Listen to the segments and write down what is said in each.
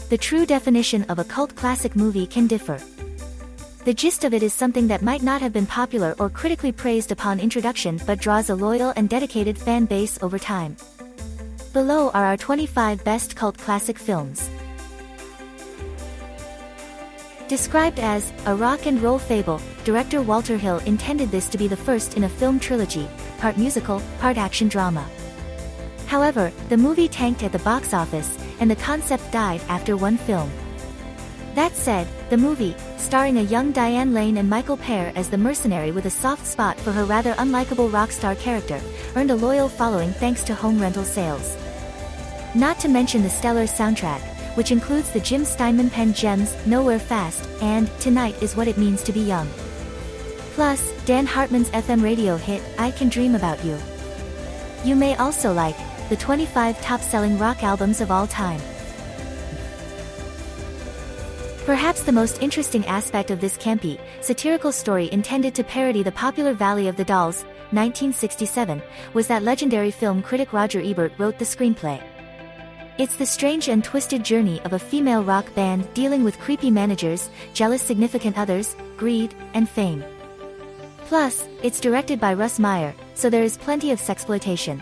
the true definition of a cult classic movie can differ. The gist of it is something that might not have been popular or critically praised upon introduction but draws a loyal and dedicated fan base over time. Below are our 25 best cult classic films. Described as a rock and roll fable, director Walter Hill intended this to be the first in a film trilogy, part musical, part action drama. However, the movie tanked at the box office, and the concept died after one film. That said, the movie, starring a young Diane Lane and Michael Paré as the mercenary with a soft spot for her rather unlikable rock star character, earned a loyal following thanks to home rental sales. Not to mention the stellar soundtrack, which includes the Jim Steinman penned gems Nowhere Fast and Tonight Is What It Means to Be Young. Plus, Dan Hartman's FM radio hit I Can Dream About You. You may also like the 25 top-selling rock albums of all time. Perhaps the most interesting aspect of this campy, satirical story intended to parody the popular Valley of the Dolls, 1967, was that legendary film critic Roger Ebert wrote the screenplay. It's the strange and twisted journey of a female rock band dealing with creepy managers, jealous significant others, greed, and fame. Plus, it's directed by Russ Meyer, so there is plenty of sexploitation.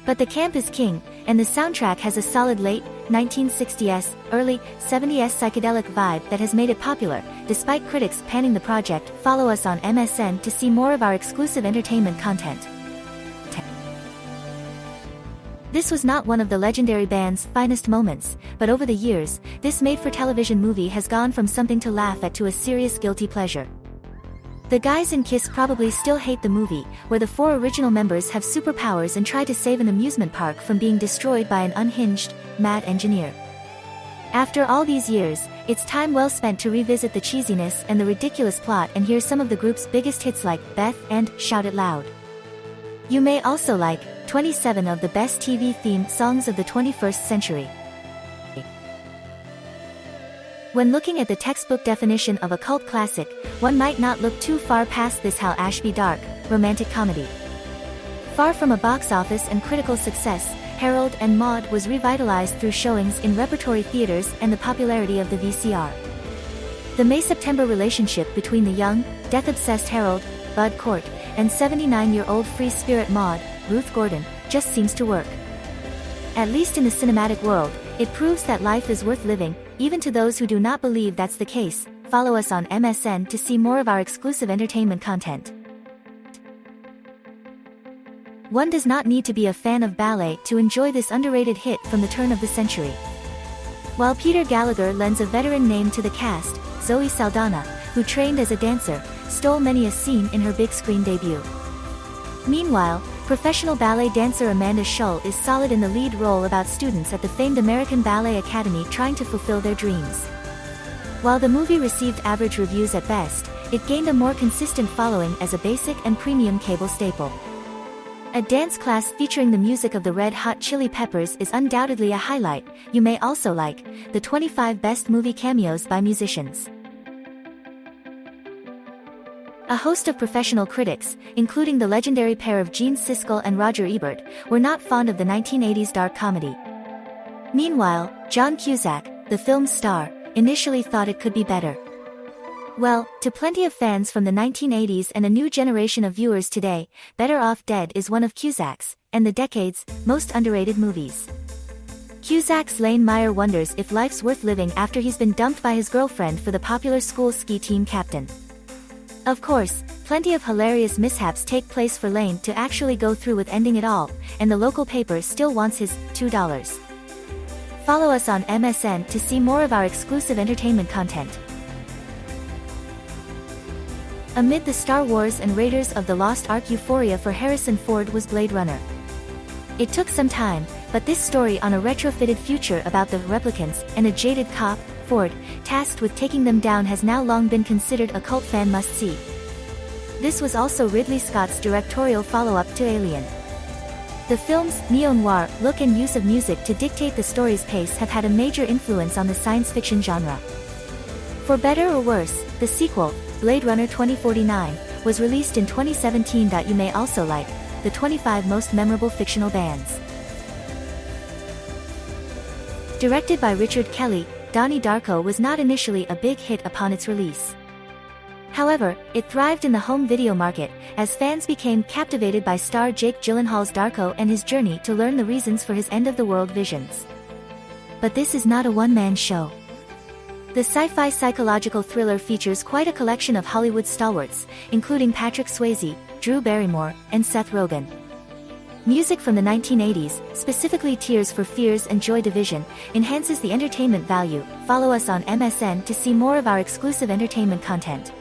But the camp is king, and the soundtrack has a solid late 1960s, early 70s psychedelic vibe that has made it popular, despite critics panning the project. Follow us on MSN to see more of our exclusive entertainment content. This was not one of the legendary band's finest moments, but over the years, this made-for-television movie has gone from something to laugh at to a serious guilty pleasure. The guys in Kiss probably still hate the movie, where the 4 original members have superpowers and try to save an amusement park from being destroyed by an unhinged, mad engineer. After all these years, it's time well spent to revisit the cheesiness and the ridiculous plot and hear some of the group's biggest hits like Beth and Shout It Loud. You may also like 27 of the best TV-themed songs of the 21st century. When looking at the textbook definition of a cult classic, one might not look too far past this Hal Ashby dark, romantic comedy. Far from a box office and critical success, Harold and Maude was revitalized through showings in repertory theaters and the popularity of the VCR. The May-September relationship between the young, death-obsessed Harold, Bud Cort, and 79-year-old free-spirit Maude, Ruth Gordon, just seems to work. At least in the cinematic world, it proves that life is worth living, even to those who do not believe that's the case. Follow us on MSN to see more of our exclusive entertainment content. One does not need to be a fan of ballet to enjoy this underrated hit from the turn of the century. While Peter Gallagher lends a veteran name to the cast, Zoe Saldana, who trained as a dancer, stole many a scene in her big screen debut. Meanwhile, professional ballet dancer Amanda Schull is solid in the lead role about students at the famed American Ballet Academy trying to fulfill their dreams. While the movie received average reviews at best, it gained a more consistent following as a basic and premium cable staple. A dance class featuring the music of the Red Hot Chili Peppers is undoubtedly a highlight. You may also like the 25 best movie cameos by musicians. A host of professional critics, including the legendary pair of Gene Siskel and Roger Ebert, were not fond of the 1980s dark comedy. Meanwhile, John Cusack, the film's star, initially thought it could be better. Well, to plenty of fans from the 1980s and a new generation of viewers today, Better Off Dead is one of Cusack's, and the decade's, most underrated movies. Cusack's Lane Meyer wonders if life's worth living after he's been dumped by his girlfriend for the popular school ski team captain. Of course, plenty of hilarious mishaps take place for Lane to actually go through with ending it all, and the local paper still wants his $2. Follow us on MSN to see more of our exclusive entertainment content. Amid the Star Wars and Raiders of the Lost Ark euphoria for Harrison Ford was Blade Runner. It took some time, but this story on a retrofitted future about the replicants and a jaded cop, Ford, tasked with taking them down has now long been considered a cult fan must-see. This was also Ridley Scott's directorial follow-up to Alien. The film's neo-noir look and use of music to dictate the story's pace have had a major influence on the science fiction genre. For better or worse, the sequel, Blade Runner 2049, was released in 2017. You may also like the 25 most memorable fictional bands. Directed by Richard Kelly, Donnie Darko was not initially a big hit upon its release. However, it thrived in the home video market, as fans became captivated by star Jake Gyllenhaal's Darko and his journey to learn the reasons for his end-of-the-world visions. But this is not a one-man show. The sci-fi psychological thriller features quite a collection of Hollywood stalwarts, including Patrick Swayze, Drew Barrymore, and Seth Rogen. Music from the 1980s, specifically Tears for Fears and Joy Division, enhances the entertainment value. Follow us on MSN to see more of our exclusive entertainment content.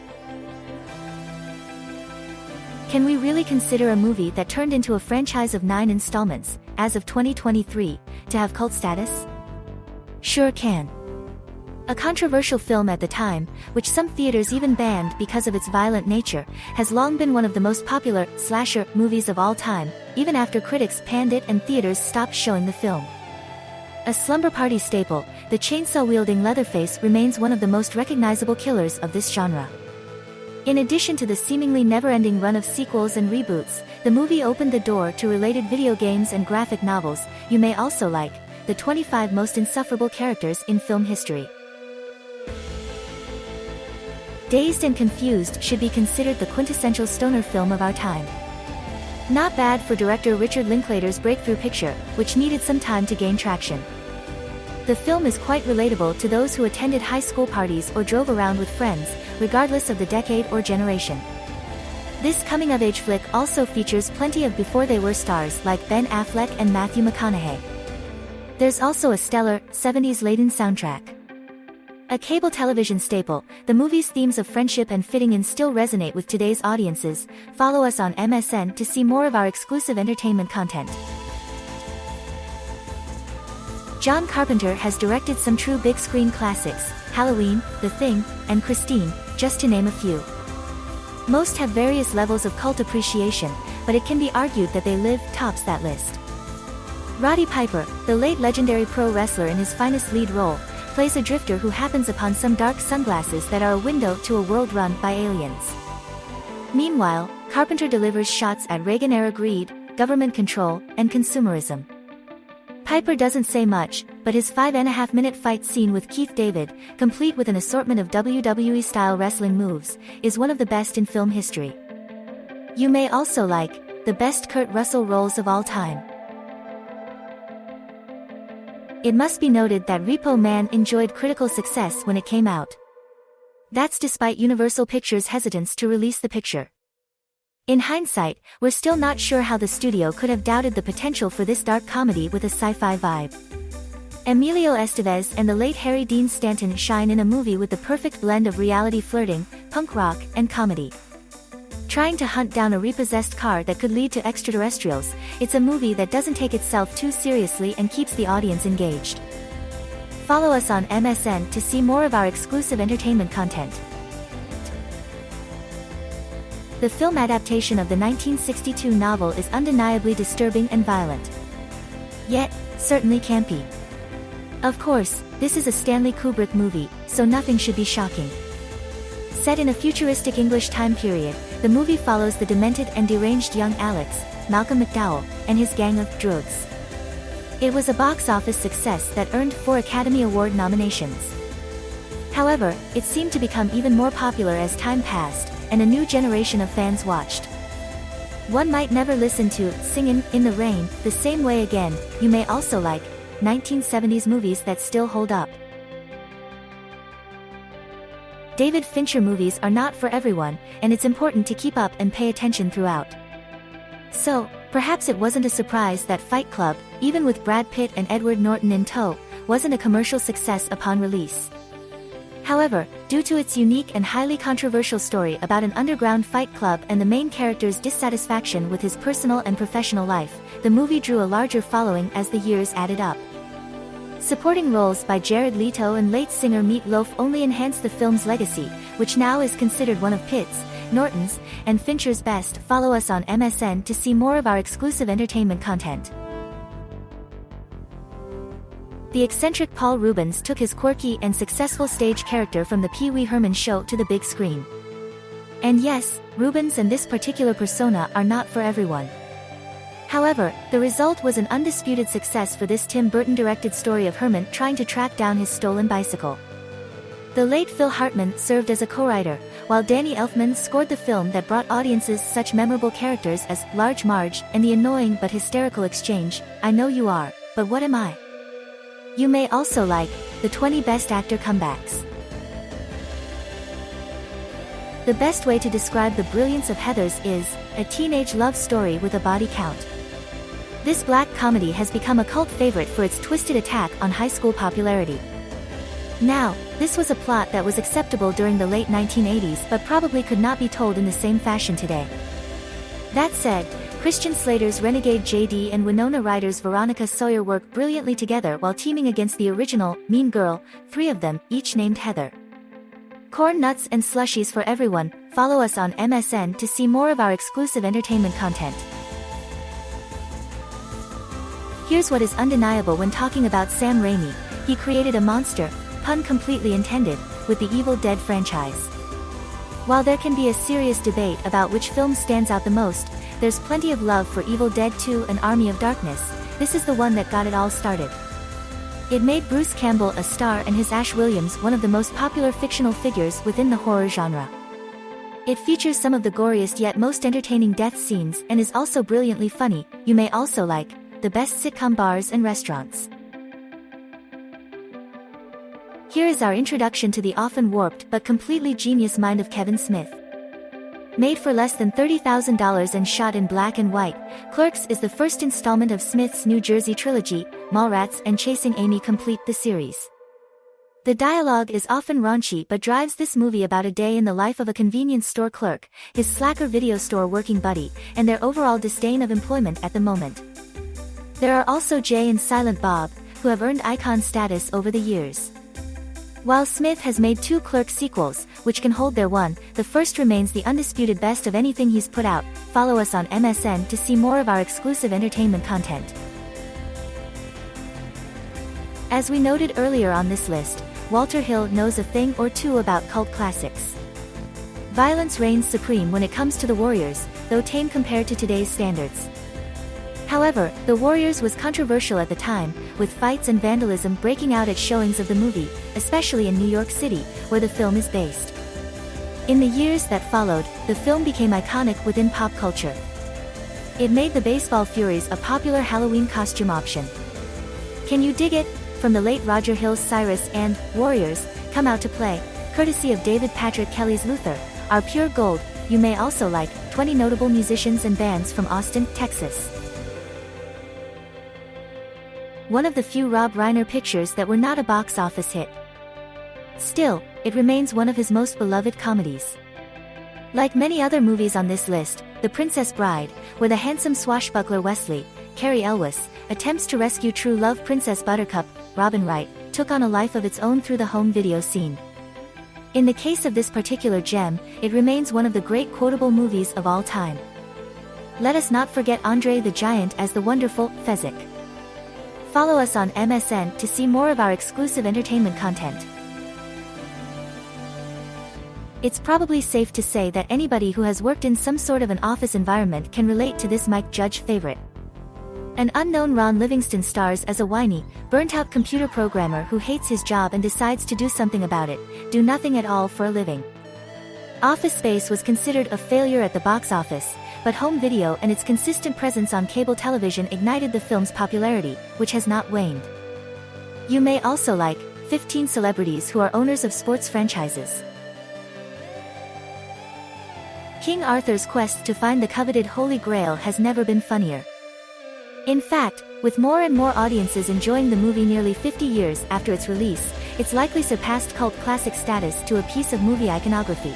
Can we really consider a movie that turned into a franchise of 9 installments, as of 2023, to have cult status? Sure can. A controversial film at the time, which some theaters even banned because of its violent nature, has long been one of the most popular slasher movies of all time, even after critics panned it and theaters stopped showing the film. A slumber party staple, the chainsaw-wielding Leatherface remains one of the most recognizable killers of this genre. In addition to the seemingly never-ending run of sequels and reboots, the movie opened the door to related video games and graphic novels. You may also like the 25 most insufferable characters in film history. Dazed and Confused should be considered the quintessential stoner film of our time. Not bad for director Richard Linklater's breakthrough picture, which needed some time to gain traction. The film is quite relatable to those who attended high school parties or drove around with friends, regardless of the decade or generation. This coming-of-age flick also features plenty of before-they-were stars like Ben Affleck and Matthew McConaughey. There's also a stellar, 70s-laden soundtrack. A cable television staple, the movie's themes of friendship and fitting in still resonate with today's audiences. Follow us on MSN to see more of our exclusive entertainment content. John Carpenter has directed some true big-screen classics, Halloween, The Thing, and Christine, just to name a few. Most have various levels of cult appreciation, but it can be argued that They Live tops that list. Roddy Piper, the late legendary pro wrestler in his finest lead role, plays a drifter who happens upon some dark sunglasses that are a window to a world run by aliens. Meanwhile, Carpenter delivers shots at Reagan-era greed, government control, and consumerism. Piper doesn't say much, but his 5.5-minute fight scene with Keith David, complete with an assortment of WWE-style wrestling moves, is one of the best in film history. You may also like the best Kurt Russell roles of all time. It must be noted that Repo Man enjoyed critical success when it came out. That's despite Universal Pictures' hesitance to release the picture. In hindsight, we're still not sure how the studio could have doubted the potential for this dark comedy with a sci-fi vibe. Emilio Estevez and the late Harry Dean Stanton shine in a movie with the perfect blend of reality flirting, punk rock, and comedy. Trying to hunt down a repossessed car that could lead to extraterrestrials, it's a movie that doesn't take itself too seriously and keeps the audience engaged. Follow us on MSN to see more of our exclusive entertainment content. The film adaptation of the 1962 novel is undeniably disturbing and violent. Yet, certainly campy. Of course, this is a Stanley Kubrick movie, so nothing should be shocking. Set in a futuristic English time period, the movie follows the demented and deranged young Alex, Malcolm McDowell, and his gang of drugs. It was a box office success that earned 4 Academy Award nominations. However, it seemed to become even more popular as time passed, and a new generation of fans watched. One might never listen to Singin' in the Rain the same way again. You may also like 1970s movies that still hold up. David Fincher movies are not for everyone, and it's important to keep up and pay attention throughout. So, perhaps it wasn't a surprise that Fight Club, even with Brad Pitt and Edward Norton in tow, wasn't a commercial success upon release. However, due to its unique and highly controversial story about an underground fight club and the main character's dissatisfaction with his personal and professional life, the movie drew a larger following as the years added up. Supporting roles by Jared Leto and late singer Meat Loaf only enhanced the film's legacy, which now is considered one of Pitt's, Norton's, and Fincher's best. Follow us on MSN to see more of our exclusive entertainment content. The eccentric Paul Reubens took his quirky and successful stage character from the Pee Wee Herman show to the big screen. And yes, Reubens and this particular persona are not for everyone. However, the result was an undisputed success for this Tim Burton-directed story of Herman trying to track down his stolen bicycle. The late Phil Hartman served as a co-writer, while Danny Elfman scored the film that brought audiences such memorable characters as Large Marge and the annoying but hysterical exchange, "I know you are, but what am I?" You may also like the 20 Best Actor Comebacks. The best way to describe the brilliance of Heathers is a teenage love story with a body count. This black comedy has become a cult favorite for its twisted attack on high school popularity. Now, this was a plot that was acceptable during the late 1980s but probably could not be told in the same fashion today. That said, Christian Slater's renegade JD and Winona Ryder's Veronica Sawyer work brilliantly together while teaming against the original, mean girl, 3 of them, each named Heather. Corn nuts and slushies for everyone. Follow us on MSN to see more of our exclusive entertainment content. Here's what is undeniable when talking about Sam Raimi: he created a monster, pun completely intended, with the Evil Dead franchise. While there can be a serious debate about which film stands out the most, there's plenty of love for Evil Dead 2 and Army of Darkness. This is the one that got it all started. It made Bruce Campbell a star and his Ash Williams one of the most popular fictional figures within the horror genre. It features some of the goriest yet most entertaining death scenes and is also brilliantly funny. You may also like the best sitcom bars and restaurants. Here is our introduction to the often warped but completely genius mind of Kevin Smith. Made for less than $30,000 and shot in black and white, Clerks is the first installment of Smith's New Jersey trilogy. Mallrats and Chasing Amy complete the series. The dialogue is often raunchy but drives this movie about a day in the life of a convenience store clerk, his slacker video store working buddy, and their overall disdain of employment at the moment. There are also Jay and Silent Bob, who have earned icon status over the years. While Smith has made 2 Clerk sequels, which can hold their own, the first remains the undisputed best of anything he's put out. Follow us on MSN to see more of our exclusive entertainment content. As we noted earlier on this list, Walter Hill knows a thing or two about cult classics. Violence reigns supreme when it comes to the Warriors, though tame compared to today's standards. However, The Warriors was controversial at the time, with fights and vandalism breaking out at showings of the movie, especially in New York City, where the film is based. In the years that followed, the film became iconic within pop culture. It made the Baseball Furies a popular Halloween costume option. Can you dig it? From the late Roger Hill's Cyrus and Warriors, Come Out to Play, courtesy of David Patrick Kelly's Luther, are pure gold. You may also like 20 notable musicians and bands from Austin, Texas. One of the few Rob Reiner pictures that were not a box office hit. Still, it remains one of his most beloved comedies. Like many other movies on this list, The Princess Bride, where the handsome swashbuckler Wesley, Cary Elwes, attempts to rescue true love Princess Buttercup, Robin Wright, took on a life of its own through the home video scene. In the case of this particular gem, it remains one of the great quotable movies of all time. Let us not forget Andre the Giant as the wonderful Fezzik. Follow us on MSN to see more of our exclusive entertainment content. It's probably safe to say that anybody who has worked in some sort of an office environment can relate to this Mike Judge favorite. An unknown Ron Livingston stars as a whiny, burnt-out computer programmer who hates his job and decides to do something about it, do nothing at all for a living. Office Space was considered a failure at the box office, but home video and its consistent presence on cable television ignited the film's popularity, which has not waned. You may also like 15 celebrities who are owners of sports franchises. King Arthur's quest to find the coveted Holy Grail has never been funnier. In fact, with more and more audiences enjoying the movie nearly 50 years after its release, it's likely surpassed cult classic status to a piece of movie iconography.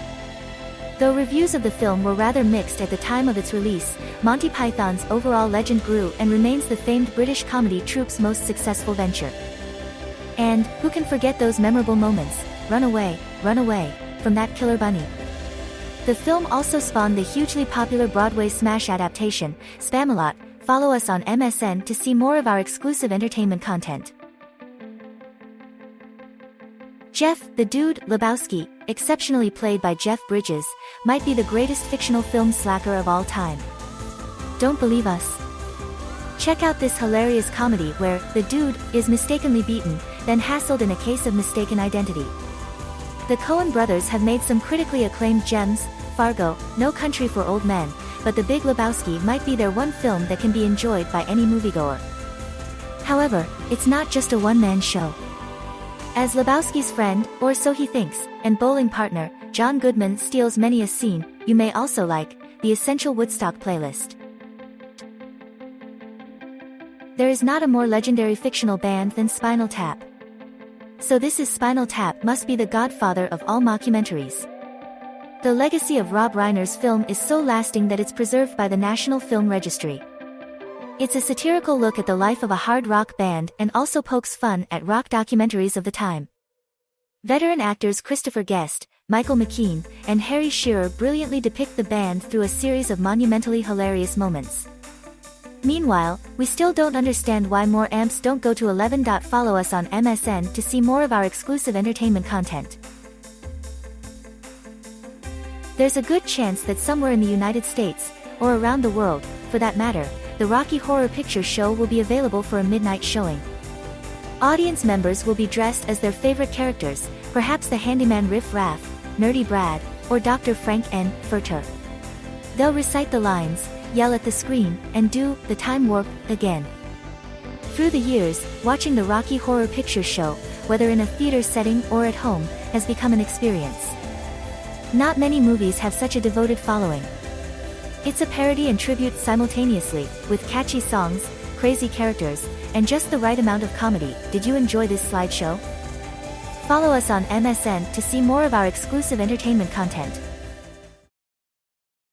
Though reviews of the film were rather mixed at the time of its release, Monty Python's overall legend grew and remains the famed British comedy troupe's most successful venture. And, who can forget those memorable moments, run away, from that killer bunny. The film also spawned the hugely popular Broadway smash adaptation, Spamalot. Follow us on MSN to see more of our exclusive entertainment content. Jeff the Dude Lebowski, exceptionally played by Jeff Bridges, might be the greatest fictional film slacker of all time. Don't believe us? Check out this hilarious comedy where the dude is mistakenly beaten, then hassled in a case of mistaken identity. The Coen brothers have made some critically acclaimed gems, Fargo, No Country for Old Men, but The Big Lebowski might be their one film that can be enjoyed by any moviegoer. However, it's not just a one-man show. As Lebowski's friend, or so he thinks, and bowling partner, John Goodman steals many a scene. You may also like the Essential Woodstock playlist. There is not a more legendary fictional band than Spinal Tap. So this is Spinal Tap must be the godfather of all mockumentaries. The legacy of Rob Reiner's film is so lasting that it's preserved by the National Film Registry. It's a satirical look at the life of a hard rock band and also pokes fun at rock documentaries of the time. Veteran actors Christopher Guest, Michael McKean, and Harry Shearer brilliantly depict the band through a series of monumentally hilarious moments. Meanwhile, we still don't understand why more amps don't go to 11. Follow us on MSN to see more of our exclusive entertainment content. There's a good chance that somewhere in the United States, or around the world, for that matter, the Rocky Horror Picture Show will be available for a midnight showing. Audience members will be dressed as their favorite characters, perhaps the handyman Riff Raff, Nerdy Brad, or Dr. Frank N. Furter. They'll recite the lines, yell at the screen, and do the time warp again. Through the years, watching the Rocky Horror Picture Show, whether in a theater setting or at home, has become an experience. Not many movies have such a devoted following. It's a parody and tribute simultaneously, with catchy songs, crazy characters, and just the right amount of comedy. Did you enjoy this slideshow? Follow us on MSN to see more of our exclusive entertainment content.